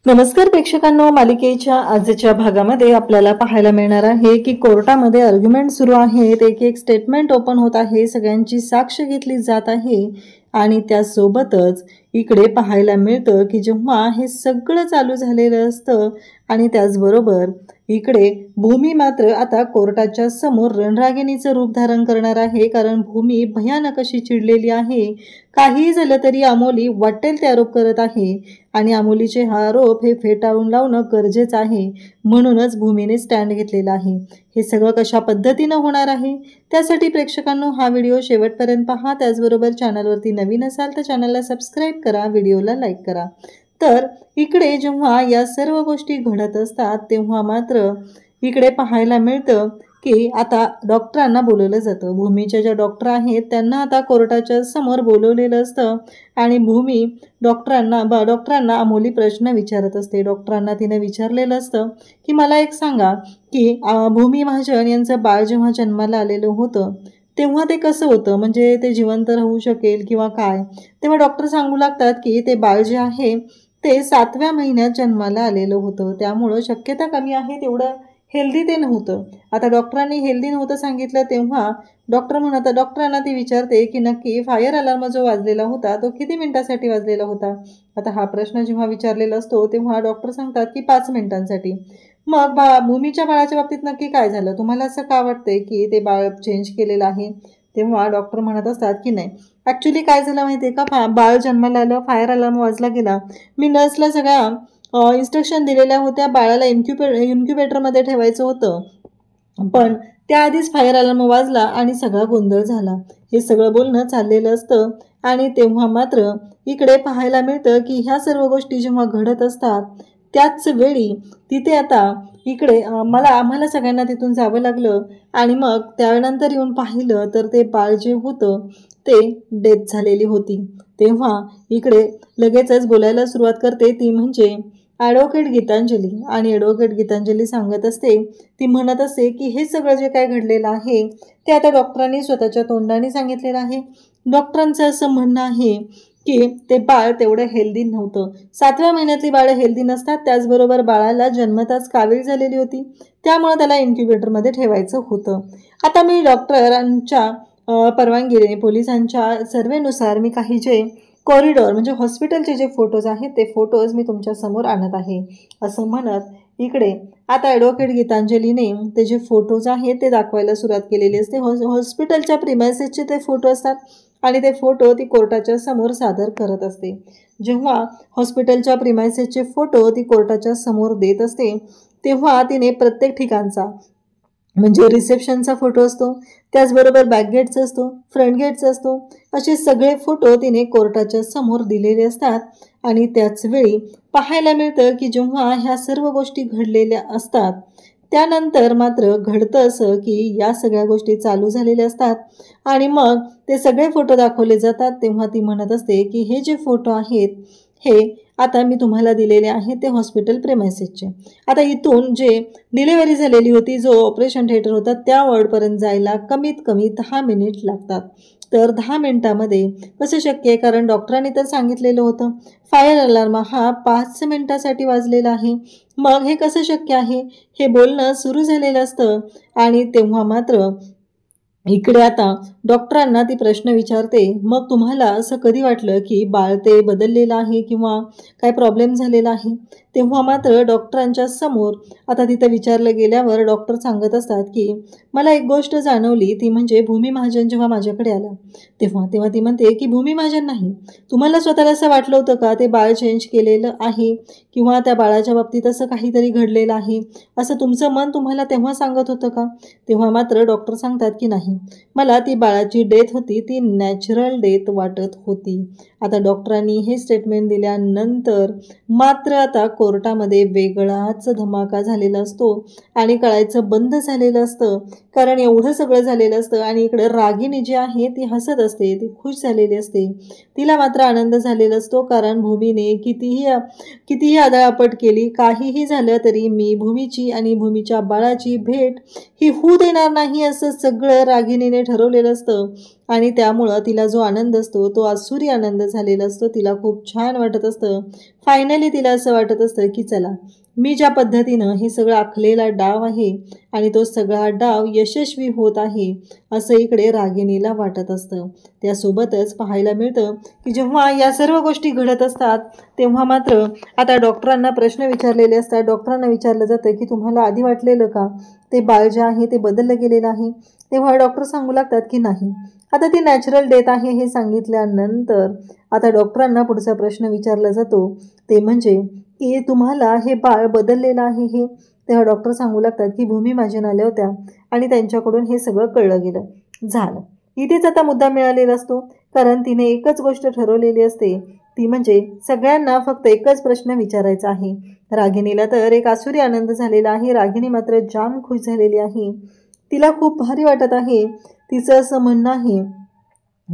नमस्कार प्रेक्षकांनो, मालिकेच्या आजच्या भागामध्ये आपल्याला पाहायला मिळणार आहे की कोर्टामध्ये आर्ग्युमेंट सुरू आहेत, एक एक स्टेटमेंट ओपन होत आहे, सगळ्यांची साक्ष घेतली जात आहे आणि त्यासोबतच इकडे पाहायला मिळतं की जेव्हा हे सगळं चालू झालेलं असतं आणि त्याचबरोबर इकडे भूमी मात्र आता कोर्टाच्या समोर रणरागिणीचं रूप धारण करणार आहे, कारण भूमी भयानक अशी चिडलेली आहे। काही झालं तरी अमोली वाटेल ते आरोप करत आहे आणि अमोलीचे हा आरोप हे फेटाळून लावणं गरजेचं आहे, म्हणूनच भूमीने स्टँड घेतलेला आहे। हे सगळं कशा पद्धतीनं होणार आहे त्यासाठी प्रेक्षकांनो हा व्हिडिओ शेवटपर्यंत पहा। त्याचबरोबर चॅनलवरती नवीन असाल तर चॅनलला सबस्क्राईब करा, व्हिडिओला लाईक करा। तर इकडे जेव्हा या सर्व गोष्टी घडत असतात तेव्हा मात्र इकडे पाहायला मिळतं की आता डॉक्टरांना बोलवलं जातं। भूमीच्या ज्या डॉक्टर आहेत त्यांना आता कोर्टाच्या समोर बोलवलेलं असतं आणि भूमी डॉक्टरांना अमोली प्रश्न विचारत असते। डॉक्टरांना तिने विचारलेलं असतं की मला एक सांगा की भूमी महाजन यांचं बाळ जेव्हा जन्माला आलेलं होतं तेव्हा ते कसं होतं, म्हणजे ते जिवंत राहू शकेल किंवा काय? तेव्हा डॉक्टर सांगू लागतात की ते बाळ जे आहे ते 7व्या महिन्यात जन्माला आलेलं होतं, त्यामुळं शक्यता कमी आहे तेवढं हेल्दी ते नव्हतं। आता डॉक्टरांनी हेल्दी नव्हतं सांगितलं तेव्हा डॉक्टरांना ती विचारते की नक्की फायर अलार्म जो वाजलेला होता तो किती मिनिटासाठी वाजलेला होता? आता हा प्रश्न जेव्हा विचारलेला असतो तेव्हा डॉक्टर सांगतात की 5 मिनिटांसाठी। मग भूमीच्या बाळाच्या बाबतीत नक्की काय झालं? तुम्हाला असं का वाटतंय की ते बाळ चेंज केलेलं आहे? तेव्हा डॉक्टर म्हणत असतात की नाही, ॲक्च्युली काय झालं माहिती आहे का, बाळ जन्माला आलं, फायर अलार्म वाजला गेला, मी नर्सला सगळ्या इन्स्ट्रक्शन दिलेल्या होत्या, बाळाला इन्क्युबेटरमध्ये ठेवायचं होतं, पण त्याआधीच फायर अलार्म वाजला आणि सगळा गोंधळ झाला। हे सगळं बोलणं चाललेलं असतं आणि तेव्हा मात्र इकडे पाहायला मिळतं की ह्या सर्व गोष्टी जेव्हा घडत असतात त्याच वेळी तिथे आता इकडे आम्हाला सगळ्यांना तिथून जावं लागलं आणि मग त्यानंतर येऊन पाहिलं तर ते बाळ जे होतं ते डेथ झालेली होती। तेव्हा इकडे लगेचच बोलायला सुरुवात करते ती म्हणजे ॲडव्होकेट गीतांजली, आणि ॲडव्होकेट गीतांजली सांगत असते, ती म्हणत असते की हे सगळं जे काय घडलेलं आहे ते आता डॉक्टरांनी स्वतःच्या तोंडाने सांगितलेलं आहे। डॉक्टरांचं असं म्हणणं आहे की ते बाळ तेवढं हेल्दी नव्हतं, 7व्या महिन्यातली बाळं हेल्दी नसतात, त्याचबरोबर बाळाला जन्मताच कावीळ झालेली होती, त्यामुळे त्याला इन्क्युबेटरमध्ये ठेवायचं होतं। आता मी डॉक्टरांच्या परवानगीने पोलिसांच्या सर्वेनुसार मी काही जे कॉरिडॉर म्हणजे हॉस्पिटलचे जे फोटोज आहेत ते फोटोज मी तुमच्या समोर आणत आहे, असं म्हणत इकडे आता ॲडव्होकेट गीतांजलीने ते जे फोटोज आहेत ते दाखवायला सुरुवात केलेली असते। हॉस्पिटलच्या प्रिमायसेसचे ते फोटो असतात आणि ते फोटो ती कोर्टाच्या समोर सादर करत असते। जेव्हा हॉस्पिटलच्या प्रिमायसेसचे फोटो ती कोर्टाच्या समोर देत असते तेव्हा तिने प्रत्येक ठिकाणचा म्हणजे रिसेप्शनचा फोटो असतो, त्याचबरोबर बॅक गेटचा असतो, फ्रंट गेटचा असतो, असे सगळे फोटो तिने कोर्टाच्या समोर दिलेले असतात। आणि त्याच वेळी पाहायला मिळतं की जेव्हा ह्या सर्व गोष्टी घडलेल्या असतात त्यानंतर मात्र घडतं असं की या सगळ्या गोष्टी चालू झालेल्या असतात आणि मग ते सगळे फोटो दाखवले जातात। तेव्हा ती म्हणत असते की हे जे फोटो आहेत हे आता मी तुम्हाला दिलेले आहेत ते हॉस्पिटल प्रेमायसेसचे। आता इथून जे डिलिव्हरी झालेली होती, जो ऑपरेशन थिएटर होता त्या वॉर्डपर्यंत जायला कमीत कमी 10 मिनिट लागतात, तर 10 मिनिटामध्ये कसं शक्य आहे? कारण डॉक्टरांनी तर सांगितलेलं होतं फायर अलार्म हा 5 मिनिटासाठी वाजलेला आहे, मग हे कसं शक्य आहे? हे बोलणं सुरू झालेलं असतं आणि तेव्हा मात्र इकडे आता डॉक्टरांना ती प्रश्न विचारते, मग तुम्हाला असं कधी वाटलं की बाळ ते बदललेलं आहे किंवा काय प्रॉब्लेम झालेला आहे? तेव्हा मात्र डॉक्टरांच्या समोर आता तिथं विचारलं गेल्यावर डॉक्टर सांगत असतात की मला एक गोष्ट जाणवली, ती म्हणजे भूमी महाजन जेव्हा माझ्याकडे आला तेव्हा ती म्हणते की भूमी महाजन नाही, तुम्हाला स्वतःला असं वाटलं होतं का ते बाळ चेंज केलेलं आहे किंवा त्या बाळाच्या बाबतीत असं काहीतरी घडलेलं आहे, असं तुमचं मन तुम्हाला तेव्हा सांगत होतं का? तेव्हा मात्र डॉक्टर सांगतात की नाही, मला ती बाळाची डेथ होती ती नॅचरल डेथ वाटत होती। आता डॉक्टरांनी हे स्टेटमेंट दिल्यानंतर मात्र आता कोर्टामध्ये वेगळाच धमाका झालेला असतो आणि कळायचं बंद झालेलं असतं, कारण एवढं सगळं झालेलं असतं आणि इकडे रागिनी जी आहे ती हसत असते, ती खुश झालेली असते, तिला मात्र आनंद झालेला असतो, कारण भूमीने कितीही आदळापट केली, काहीही झालं तरी मी भूमीची आणि भूमीच्या बाळाची भेट ही होऊ देणार नाही, असं सगळं रागिणीने ठरवलेलं असतं आणि त्यामुळं तिला जो आनंद असतो तो आसुरी आनंद झालेला असतो. तिला खूप छान वाटत असतं. फायनली तिला असं वाटत असतं की चला, मी ज्या पद्धतीनं हे सगळं आखलेला डाव आहे आणि तो सगळा डाव यशस्वी होत आहे असं इकडे रागिणीला वाटत असतं. त्यासोबतच पाहायला मिळतं की जेव्हा या सर्व गोष्टी घडत असतात तेव्हा मात्र आता डॉक्टरांना प्रश्न विचारलेले असतात. डॉक्टरांना विचारलं जातं की तुम्हाला आधी वाटलेलं का ते बाळ जे आहे ते बदललं गेलेलं आहे? तेव्हा डॉक्टर सांगू लागतात की नाही. आता ती नॅचरल डेथ आहे हे सांगितल्यानंतर आता डॉक्टरांना पुढचा प्रश्न विचारला जातो, ते म्हणजे की तुम्हाला हे बाळ बदललेलं आहे हे? तेव्हा डॉक्टर सांगू लागतात की भूमी महाजन आल्या होत्या आणि त्यांच्याकडून हे सगळं कळलं गेलं. झालं इथेच आता मुद्दा मिळालेला असतो, कारण तिने एकच गोष्ट ठरवलेली असते, ती म्हणजे सगळ्यांना फक्त एकच प्रश्न विचारायचा आहे. रागिणीला तर एक आसुरी आनंद झालेला आहे. रागिणी मात्र जाम खुश झालेली आहे. तिला खूप भारी वाटत आहे. तिचं असं म्हणणं आहे,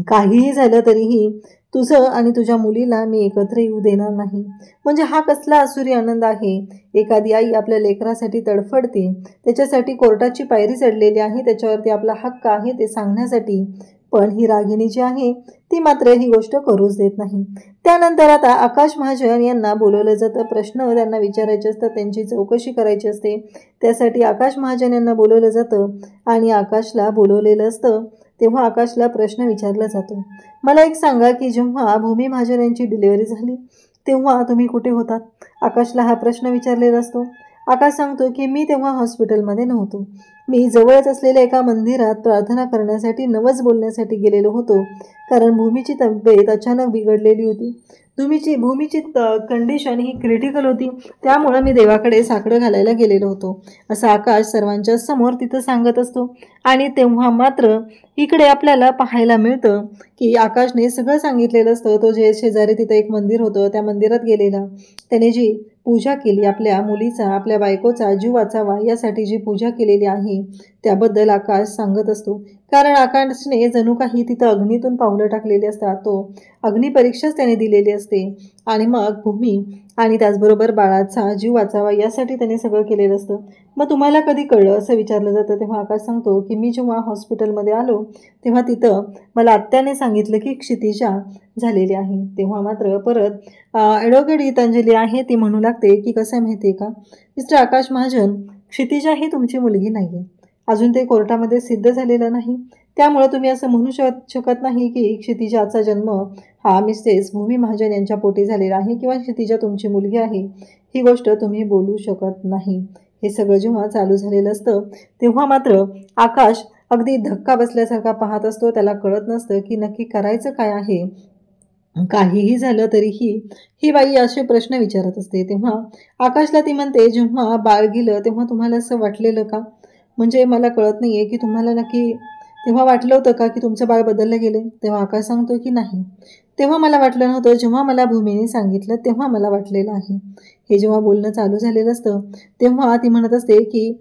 काहीही झालं तरीही तुझं आणि तुझ्या मुलीला मी एकत्र येऊ देणार नाही. म्हणजे हा कसला आसुरी आनंद आहे. एखादी आई आपल्या लेकरासाठी तडफडते, त्याच्यासाठी कोर्टाची पायरी चढलेली आहे, त्याच्यावरती आपला हक्क आहे ते सांगण्यासाठी, पण ही रागिणी जी आहे ती मात्र ही गोष्ट करूच देत नाही. त्यानंतर आता आकाश महाजन यांना बोलवलं जातं. प्रश्न त्यांना विचारायचे असतात, त्यांची चौकशी करायची असते. त्यासाठी आकाश महाजन यांना बोलवलं जातं आणि आकाशला बोलवलेलं असतं. तेव्हा आकाशला प्रश्न विचारला जातो, मला एक सांगा की जेव्हा भूमी महाजन यांची डिलिव्हरी झाली तेव्हा तुम्ही कुठे होतात? आकाशला हा प्रश्न विचारलेला असतो. आकाश सांगतो की मी तेव्हा हॉस्पिटलमध्ये नव्हतो. मी जवळच असलेल्या एका मंदिरात प्रार्थना करण्यासाठी नवस बोलण्यासाठी गेलेलो होतो, कारण भूमीची तब्येत अचानक बिघडलेली होती. भूमीची कंडिशन ही क्रिटिकल होती, त्यामुळं मी देवाकडे साकडं घालायला गेलेलो होतो, असं आकाश सर्वांच्या समोर तिथं सांगत असतो. आणि तेव्हा मात्र इकडे आपल्याला पाहायला मिळतं की आकाशने सगळं सांगितलेलं असतं. तो जे शेजारी तिथं एक मंदिर होतं त्या मंदिरात गेलेला, त्याने जी पूजा केली, आपल्या मुलीचा आपल्या बायकोचा जीव वाचावा यासाठी जी पूजा केलेली आहे त्याबद्दल आकाश सांगत असतो. कारण आकाशने जणू काही तिथं अग्नीतून पावलं टाकलेली असतात. तो अग्निपरीक्षाच त्याने दिलेली असते आणि मग भूमी आणि त्याचबरोबर बाळाचा जीव वाचावा यासाठी त्याने सगळं केलेलं असतं. मग तुम्हाला कधी कळलं असं विचारलं जातं. तेव्हा आकाश सांगतो की मी जेव्हा हॉस्पिटलमध्ये आलो तेव्हा तिथं मला आत्याने सांगितलं की क्षितिजा झालेली आहे. तेव्हा मात्र परत ॲडव्होकेट गीतांजली आहे ती म्हणू लागते की कसं आहे माहिती आहे का मिस्टर आकाश महाजन, क्षितिजा ही तुमची मुलगी नाही आहे. अजून ते कोर्टामध्ये सिद्ध झालेलं नाही, त्यामुळे तुम्ही असं म्हणू शकत नाही की क्षितिजाचा जन्म हा मिसेस भूमी महाजन यांच्या पोटी झालेला आहे किंवा क्षितिजा तुमची मुलगी आहे. ही गोष्ट तुम्ही बोलू शकत नाही. हे सगळं जेव्हा चालू झालेलं असतं तेव्हा मात्र आकाश अगदी धक्का बसल्यासारखा पाहत असतो. त्याला कळत नसतं की नक्की करायचं काय आहे. काहीही झालं तरीही ही बाई असे प्रश्न विचारत असते. तेव्हा आकाशला ती म्हणते, जेव्हा बाळ गेलं तेव्हा तुम्हाला असं वाटलेलं का? म्हणजे मला कळत नाही आहे की तुम्हाला नक्की तेव्हा वाटलं होतं का की तुमचं बाळ बदललं गेलं? तेव्हा आकाश सांगतो की नाही, तेव्हा मला वाटलं नव्हतं. जेव्हा मला भूमीने सांगितलं तेव्हा मला वाटलेलं आहे. हे जेव्हा बोलणं चालू झालेलं असतं तेव्हा ती म्हणत असते की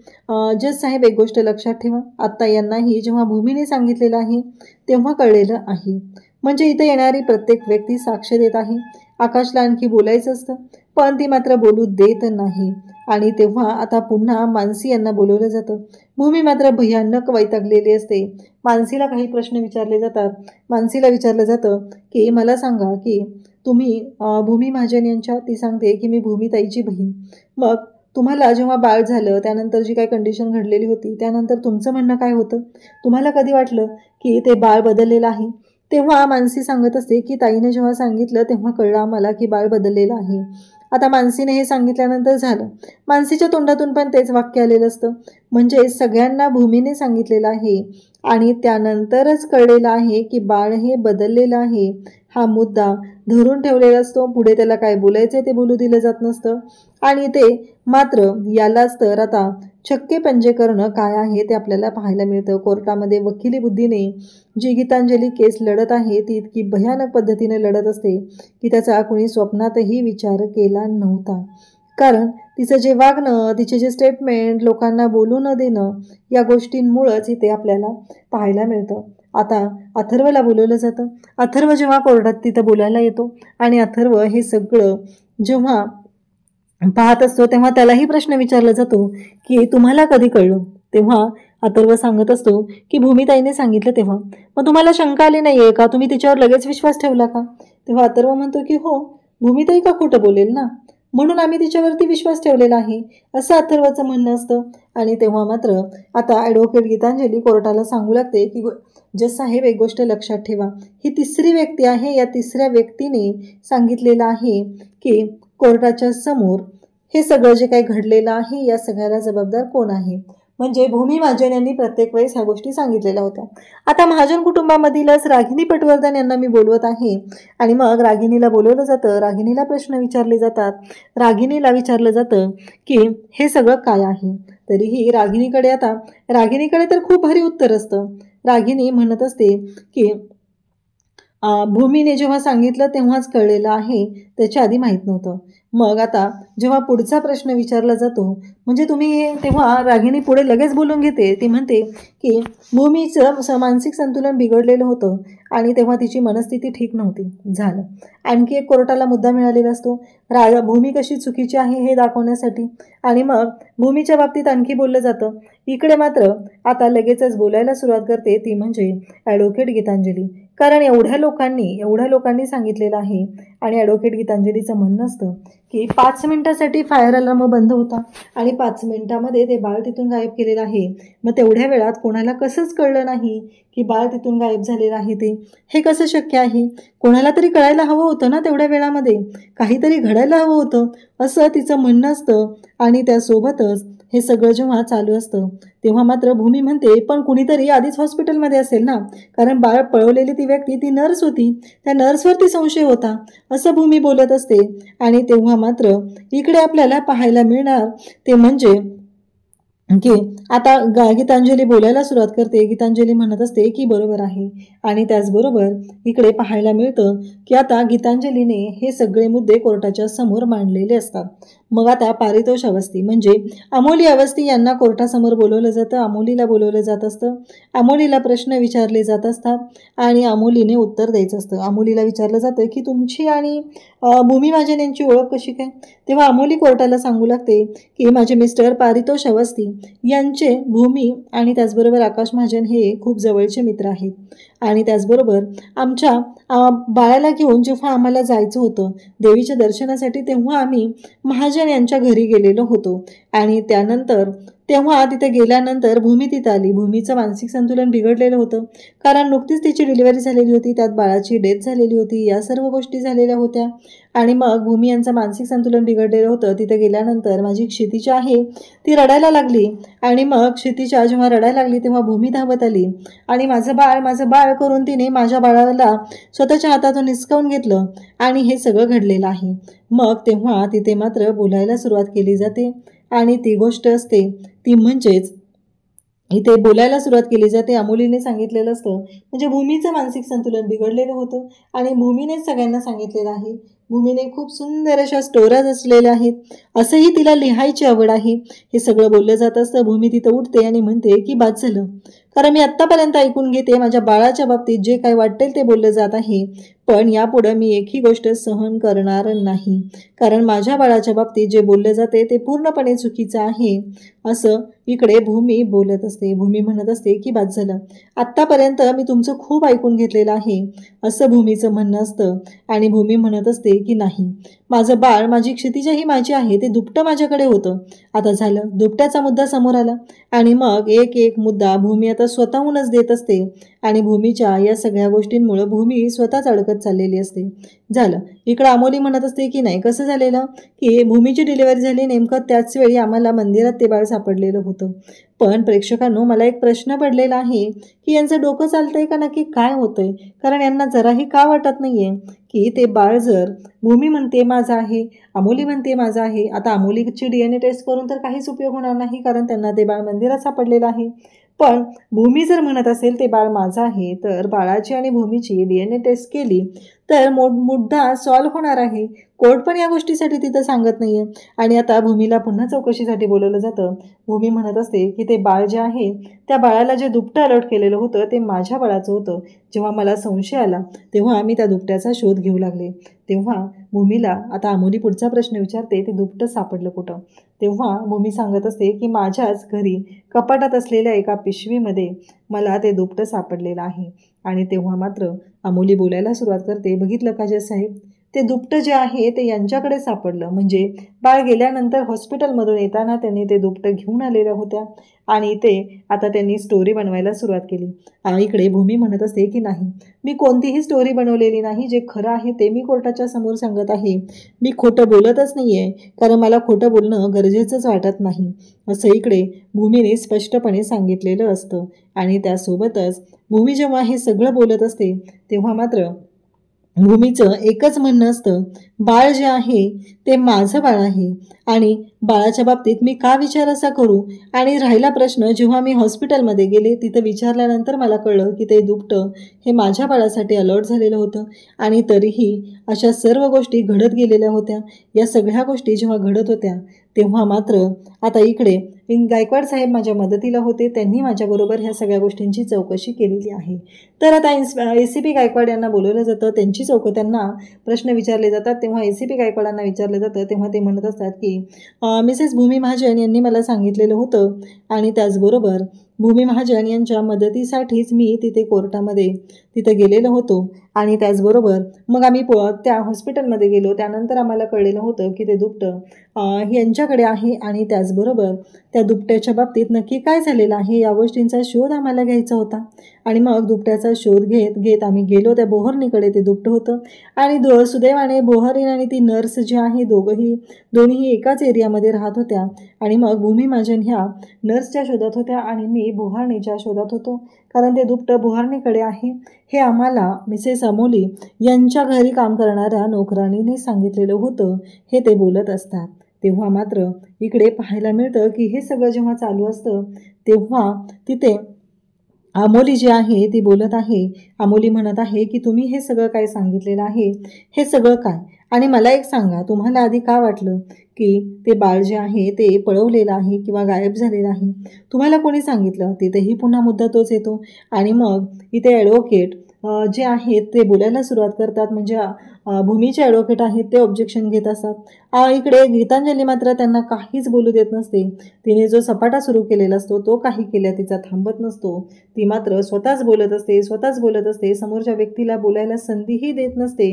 जज साहेब, एक गोष्ट लक्षात ठेवा, आत्ता यांनाही जेव्हा भूमीने सांगितलेलं आहे तेव्हा कळलेलं आहे. म्हणजे इथं येणारी प्रत्येक व्यक्ती साक्ष देत आहे. आकाशला आणखी बोलायचं असतं पण ती मात्र बोलू देत नाही. आणि तेव्हा आता पुन्हा मानसी यांना बोलवलं जातं. भूमी मात्र भयानक वैतागलेली असते. मानसीला काही प्रश्न विचारले जातात. मानसीला विचारलं जातं की मला सांगा की तुम्ही भूमी महाजन यांच्या, ती सांगते की मी भूमीताईची बहीण. मग तुम्हाला जेव्हा बाळ झालं त्यानंतर जी काही कंडिशन घडलेली होती त्यानंतर तुमचं म्हणणं काय होतं? तुम्हाला कधी वाटलं की ते बाळ बदललेलं आहे? तेव्हा मानसी सांगत असते की ताईने जेव्हा सांगितलं तेव्हा कळलं आम्हाला की बाळ बदललेलं आहे. आता मानसीने हे सांगितल्यानंतर झालं. मानसीच्या तोंडातून पण तेच वाक्य आलेलं असतं. म्हणजे सगळ्यांना भूमीने सांगितलेलं आहे आणि त्यानंतरच कळलेलं आहे की बाळ हे बदललेलं आहे. हा मुद्दा धरून ठेवलेला असतो. पुढे त्याला काय बोलायचं ते बोलू दिलं जात नसतं. आणि ते मात्र यालाच तर आता छक्के पंजे करणं काय आहे ते आपल्याला पाहायला मिळतं. कोर्टामध्ये वकिली बुद्धीने जी गीतांजली केस लढत आहे ती इतकी भयानक पद्धतीने लढत असते की त्याचा कुणी स्वप्नातही विचार केला नव्हता. कारण तिचं जे वागणं, तिचे जे स्टेटमेंट, लोकांना बोलू न देणं, या गोष्टींमुळंच इथे आपल्याला पाहायला मिळतं. आता अथर्वला बोलवलं जातं. अथर्व जेव्हा कोर्टात तिथं बोलायला येतो आणि अथर्व हे सगळं जेव्हा पाहत असतो तेव्हा त्यालाही प्रश्न विचारला जातो की तुम्हाला कधी कळलं? तेव्हा अथर्व सांगत असतो की भूमिताईने सांगितलं तेव्हा. मग तुम्हाला शंका आली नाहीये का? तुम्ही तिच्यावर लगेच विश्वास ठेवला का? तेव्हा अथर्व म्हणतो की हो, भूमिताई का खोटं बोलेल ना, म्हणून आम्ही तिच्यावरती विश्वास ठेवलेला आहे, असं अथर्वचं म्हणणं असतं. आणि तेव्हा मात्र आता ॲडव्होकेट गीतांजली कोर्टाला सांगू लागते की जज साहेब, एक गोष्ट लक्षात ठेवा, ही तिसरी व्यक्ती आहे. या तिसऱ्या व्यक्तीने सांगितलेलं आहे की कोर्टाच्या समोर हे सगळं जे काही घडलेलं आहे या सगळ्याला जबाबदार कोण आहे. म्हणजे भूमी महाजन यांनी प्रत्येक वेळेस ह्या गोष्टी सांगितलेल्या होत्या. आता महाजन कुटुंबामधीलच रागिनी पटवर्धन यांना मी बोलवत आहे आणि मग रागिनीला बोलवलं जातं. रागिनीला प्रश्न विचारले जातात. रागिनीला विचारलं जातं की हे सगळं काय आहे. तरीही रागिनीकडे तर खूप भारी उत्तर असतं. रागिनी म्हणत असते की भूमीने जेव्हा सांगितलं तेव्हाच कळलेलं आहे, त्याच्या आधी माहीत नव्हतं. मग आता जेव्हा पुढचा प्रश्न विचारला जातो म्हणजे तुम्ही, तेव्हा रागिनी पुढे लगेच बोलून घेते. ती म्हणते की भूमीचं मानसिक संतुलन बिघडलेलं होतं आणि तेव्हा तिची मनस्थिती ठीक नव्हती. झालं. आणखी एक कोर्टाला मुद्दा मिळालेला असतो, भूमी कशी चुकीची आहे हे दाखवण्यासाठी. आणि मग भूमीच्या बाबतीत आणखी बोललं जातं. इकडे मात्र आता लगेचच बोलायला सुरुवात करते ती म्हणजे ॲडव्होकेट गीतांजली. कारण एवढ्या लोकांनी सांगितलेलं आहे आणि ॲडव्होकेट गीतांजलीचं म्हणणं असतं की 5 मिनिटासाठी फायर अलार्म बंद होता आणि 5 मिनिटामध्ये ते बाळ तिथून गायब केलेलं आहे. मग तेवढ्या वेळात कोणाला कसंच कळलं नाही की बाळ तिथून गायब झालेलं आहे ते? हे कसं शक्य आहे? कोणाला तरी कळायला हवं होतं ना, तेवढ्या वेळामध्ये काहीतरी घडायला हवं होतं, असं तिचं म्हणणं असतं. आणि त्यासोबतच हे सगळं जेव्हा चालू असतं तेव्हा मात्र भूमी म्हणते पण कुणीतरी आधीच हॉस्पिटलमध्ये असेल ना, कारण बाळ पळवलेली ती व्यक्ती ती नर्स होती, त्या नर्सवरती संशय होता, असं भूमी बोलत असते. आणि तेव्हा मात्र इकडे आपल्याला पाहायला मिळणार ते म्हणजे की आता गीतांजली बोलायला सुरुवात करते. गीतांजली म्हणत असते की बरोबर आहे. आणि त्याचबरोबर इकडे पाहायला मिळतं की आता गीतांजलीने हे सगळे मुद्दे कोर्टाच्या समोर मांडलेले असतात. मग आता पारितोष अवस्थी म्हणजे अमोली अवस्थी यांना कोर्टासमोर बोलवलं जातं. अमोलीला बोलवलं जात असतं. अमोलीला प्रश्न विचारले जात असतात आणि अमोलीने उत्तर द्यायचं असतं. अमोलीला विचारलं जातं की तुमची आणि भूमी महाजन यांची ओळख कशी काय? तेव्हा अमोली कोर्टाला सांगू लागते की माझे मिस्टर पारितोष अवस्थी यांचे भूमी आणि त्याचबरोबर आकाश महाजन हे खूप जवळचे मित्र आहेत. आणि त्याचबरोबर आमच्या बाळाला घेऊन जेव्हा आम्हाला जायचं होतं देवीच्या दर्शनासाठी तेव्हा आम्ही महाजन यांच्या घरी गेलेलो होतो. आणि त्यानंतर तेव्हा तिथे गेल्यानंतर भूमी तिथं आली. भूमीचं मानसिक संतुलन बिघडलेलं होतं कारण नुकतीच तिची डिलिव्हरी झालेली होती, त्यात बाळाची डेथ झालेली होती, या सर्व गोष्टी झालेल्या होत्या. आणि मग भूमी यांचं मानसिक संतुलन बिघडलेलं होतं. तिथे गेल्यानंतर माझी क्षितिजा आहे ती रडायला लागली आणि मग क्षितिजा जेव्हा रडायला लागली तेव्हा भूमी धावत आली आणि माझं बाळ करून तिने माझ्या बाळाला स्वतःच्या हातातून हिसकावून घेतलं आणि हे सगळं घडलेलं आहे. मग तेव्हा तिथे मात्र बोलायला सुरुवात केली जाते आणि ती गोष्ट असते ती म्हणजेच इथे बोलायला सुरुवात केली जाते. अमोलीने सांगितलेलं असतं म्हणजे भूमीचं मानसिक संतुलन बिघडलेलं होतं आणि भूमीनेच सगळ्यांना सांगितलेलं आहे. भूमीने खूप सुंदर अशा स्टोऱ्याज असलेल्या आहेत, असंही तिला लिहायची आवड आहे. हे सगळं बोललं जात असतं. भूमी तिथं उठते आणि म्हणते की बाद झालं, कारण मी आत्तापर्यंत ऐकून घेते, माझ्या बाळाच्या बाबतीत जे काय वाटेल ते बोललं जात आहे, पण यापुढं मी एकही गोष्ट सहन करणार नाही, कारण माझ्या बाळाच्या बाबतीत जे बोललं जाते ते पूर्णपणे चुकीचं आहे, असं इकडे भूमी बोलत असते. भूमी म्हणत असते की बाद झालं, आत्तापर्यंत मी तुमचं खूप ऐकून घेतलेलं आहे, असं भूमीचं म्हणणं असतं. आणि भूमी म्हणत असते की नाही, माझं बाळ, माझी क्षितिजा ही माझी आहे, ते दुपटं माझ्याकडे होतं. आता झालं, दुपट्याचा मुद्दा समोर आला आणि मग एक एक मुद्दा भूमी आता स्वतःहूनच देत असते आणि भूमीच्या या सगळ्या गोष्टींमुळे भूमी स्वतःच अडकत चाललेली असते. झालं. इकडं अमोली म्हणत असते की नाही, कसं झालेलं की भूमीची डिलिव्हरी झाली नेमकं त्याच वेळी आम्हाला मंदिरात ते बाळ सापडलेलं होतं. पण प्रेक्षकांनो, मला एक प्रश्न पडलेला आहे की यांचं डोकं चालतंय का, नक्की काय होतंय? कारण यांना जराही का वाटत नाहीये की ते बाळ जर भूमी म्हणते माझं आहे, अमोली म्हणते माझं आहे, आता अमोलीची DNA टेस्ट करून तर काहीच उपयोग होणार नाही, कारण त्यांना ते बाळ मंदिरात सापडलेलं आहे. पण भूमी जर म्हणत असेल ते बाळ माझं आहे, तर बाळाची आणि भूमीची DNA टेस्ट केली तर मुद्दा सॉल्व्ह होणार आहे. कोर्ट पण या गोष्टीसाठी तिथं सांगत नाहीये. आणि आता भूमीला पुन्हा चौकशीसाठी बोलवलं जातं. भूमी म्हणत असते की ते बाळ जे आहे, त्या बाळाला जे दुपटं अलर्ट केलेलं होतं ते माझ्या बाळाचं होतं. जेव्हा मला संशय आला तेव्हा आम्ही त्या दुपट्याचा शोध घेऊ लागले. तेव्हा भूमीला आता अमोली पुढचा प्रश्न विचारते, ते दुपटं सापडलं कुठं? तेव्हा भूमी सांगत असते की माझ्याच घरी कपाटात असलेल्या एका पिशवीमध्ये मला ते दुपटं सापडलेलं आहे. आणि तेव्हा मात्र अमोली बोलायला सुरुवात करते, बघितलं का जज साहेब, ते दुपटं जे आहे ते यांच्याकडे सापडलं. म्हणजे बाळ गेल्यानंतर हॉस्पिटलमधून येताना त्यांनी ते दुपटं घेऊन आलेल्या होत्या आणि ते आता त्यांनी स्टोरी बनवायला सुरुवात केली. इकडे भूमी म्हणत असते की नाही, मी कोणतीही स्टोरी बनवलेली नाही. जे खरं आहे ते मी कोर्टाच्या समोर सांगत आहे. मी खोटं बोलतच नाही आहे, कारण मला खोटं बोलणं गरजेचंच वाटत नाही, असं इकडे भूमीने स्पष्टपणे सांगितलेलं असतं. आणि त्यासोबतच भूमी जेव्हा हे सगळं बोलत असते तेव्हा मात्र भूमीचं एकच म्हणणं असतं, बाळ जे आहे ते माझं बाळ आहे आणि बाळाच्या बाबतीत मी का विचार असा करू? आणि राहिला प्रश्न, जेव्हा मी हॉस्पिटलमध्ये गेले तिथं विचारल्यानंतर मला कळलं की ते दुपटं हे माझ्या बाळासाठी अलॉट झालेलं होतं. आणि तरीही अशा सर्व गोष्टी घडत गेलेल्या होत्या. या सगळ्या गोष्टी जेव्हा घडत होत्या तेव्हा मात्र आता इकडे गायकवाड साहेब माझ्या मदतीला होते. त्यांनी माझ्याबरोबर ह्या सगळ्या गोष्टींची चौकशी केलेली आहे. तर आता ACP गायकवाड यांना बोलवलं जातं. त्यांना प्रश्न विचारले जातात. तेव्हा ACP गायकवाडांना विचारलं जातं. तेव्हा ते म्हणत असतात की मिसेस भूमी महाजन यांनी मला सांगितलेलं होतं आणि त्याचबरोबर भूमी महाजन यांच्या मदतीसाठीच मी तिथे कोर्टामध्ये तिथे गेलेलो होतो. आणि त्याचबरोबर मग आम्ही त्या हॉस्पिटलमध्ये गेलो. त्यानंतर आम्हाला कळलेलं होतं की ते दुपटं यांच्याकडे आहे आणि त्याचबरोबर त्या दुपट्याच्या बाबतीत नक्की काय झालेलं आहे या गोष्टींचा शोध आम्हाला घ्यायचा होता. आणि मग दुपट्याचा शोध घेत आम्ही गेलो त्या बोहरनीकडे. ते दुपटं होतं आणि सुदैवाने बोहरीन आणि ती नर्स जी आहे दोन्हीही एकाच एरियामध्ये राहत होत्या. आणि मग भूमी महाजन ह्या नर्सच्या शोधात होत्या आणि मी बोहारणीच्या शोधात होतो, कारण ते दुपटं बोहारणीकडे आहे हे आम्हाला मिसेस अमोली यांच्या घरी काम करणाऱ्या नोकराणीने सांगितलेलं होतं, हे ते बोलत असतात. तेव्हा मात्र इकडे पाहायला मिळतं की हे सगळं जेव्हा चालू असतं तेव्हा तिथे अमोली जी आहे ती बोलत आहे. अमोली म्हणत आहे की तुम्ही हे सगळं काय सांगितलेलं आहे, हे सगळं काय? आणि मला एक सांगा, तुम्हाला आधी का वाटलं की ते बाळ जे आहे ते पळवलेलं आहे किंवा गायब झालेलं आहे? तुम्हाला कोणी सांगितलं? तिथेही पुन्हा मुद्दा तोच येतो. आणि मग इथे ॲडव्होकेट जे आहेत ते बोलायला सुरुवात करतात. म्हणजे भूमीचे ॲडव्होकेट आहेत ते ऑब्जेक्शन घेत असतात. इकडे गीतांजली मात्र त्यांना काहीच बोलू देत नसते. तिने जो सपाटा सुरू केलेला असतो तो काही केल्या तिचा थांबत नसतो. ती मात्र स्वतःच बोलत असते. समोरच्या व्यक्तीला बोलायला संधीही देत नसते.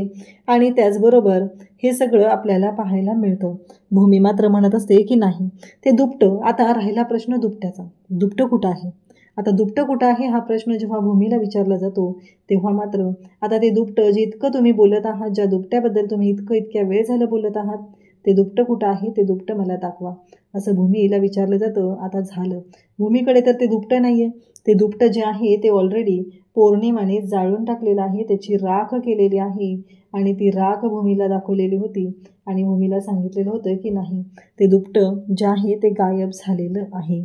आणि त्याचबरोबर हे सगळं आपल्याला पाहायला मिळतं. भूमी मात्र म्हणत असते की नाही, ते दुपटं, आता राहिला प्रश्न दुपट्याचा, दुपटं कुठं आहे? आता दुपटं कुठं आहे हा प्रश्न जेव्हा भूमीला विचारला जातो तेव्हा मात्र आता ते दुपटं जे इतकं तुम्ही बोलत आहात, ज्या दुपट्याबद्दल तुम्ही इतक्या वेळ झालं बोलत आहात, ते दुपटं कुठं आहे? ते दुपटं मला दाखवा, असं भूमीला विचारलं जातं. आता झालं, भूमीकडे तर ते दुपटं नाही आहे. ते दुपटं जे आहे ते ऑलरेडी पौर्णिमाने जाळून टाकलेलं आहे, त्याची राख केलेली आहे. आणि ती राख भूमीला दाखवलेली होती आणि भूमीला सांगितलेलं होतं की नाही, ते दुपटं जे आहे ते गायब झालेलं आहे.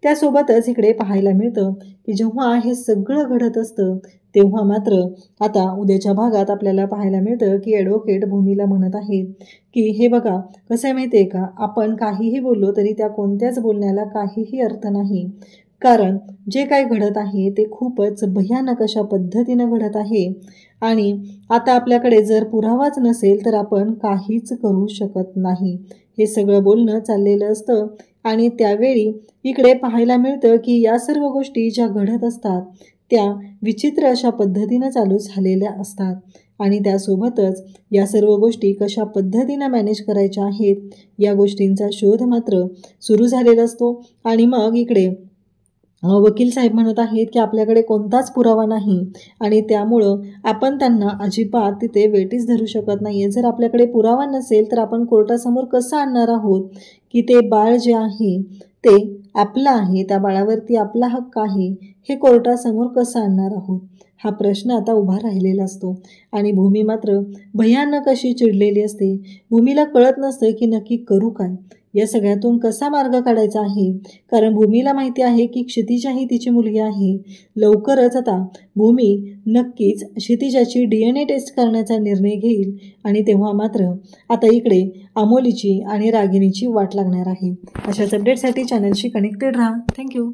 त्यासोबतच इकडे पाहायला मिळतं की जेव्हा हे सगळं घडत असतं तेव्हा मात्र आता उद्याच्या भागात आपल्याला पाहायला मिळतं की ॲडव्होकेट भूमीला म्हणत आहे की हे बघा, कसं आहे माहिती आहे का, आपण काहीही बोललो तरी त्या कोणत्याच बोलण्याला काहीही अर्थ नाही, कारण जे काय घडत आहे ते खूपच भयानक अशा पद्धतीनं घडत आहे. आणि आता आपल्याकडे जर पुरावाच नसेल तर आपण काहीच करू शकत नाही. हे सगळं बोलणं चाललेलं असतं. आणि त्यावेळी इकडे पाहायला मिळतं की या सर्व गोष्टी ज्या घडत असतात त्या विचित्र अशा पद्धतीनं चालू झालेल्या असतात. आणि त्यासोबतच या सर्व गोष्टी कशा पद्धतीनं मॅनेज करायच्या आहेत या गोष्टींचा शोध मात्र सुरू झालेला असतो. आणि मग इकडे वकील साहेब म्हणत आहेत की आपल्याकडे कोणताच पुरावा नाही आणि त्यामुळं आपण त्यांना अजिबात तिथे वेटीस धरू शकत नाही आहे. जर आपल्याकडे पुरावा नसेल तर आपण कोर्टासमोर कसं आणणार आहोत की ते बाळ जे आहे ते आपलं आहे, त्या बाळावरती आपला हक्क आहे, हे कोर्टासमोर कसं आणणार आहोत? हा प्रश्न आता उभा राहिलेला असतो आणि भूमी मात्र भयानक अशी चिडलेली असते. भूमीला कळत नसतं की नक्की करू काय, या सगळ्यातून कसा मार्ग काढायचा आहे. कारण भूमीला माहिती आहे की क्षितिजाही तिची मुलगी आहे. लवकरच आता भूमी नक्कीच क्षितिजाची DNA टेस्ट करण्याचा निर्णय घेईल आणि तेव्हा मात्र आता इकडे अमोलीची आणि रागिणीची वाट लागणार आहे. अशाच अपडेटसाठी चॅनलशी कनेक्टेड राहा. थँक्यू.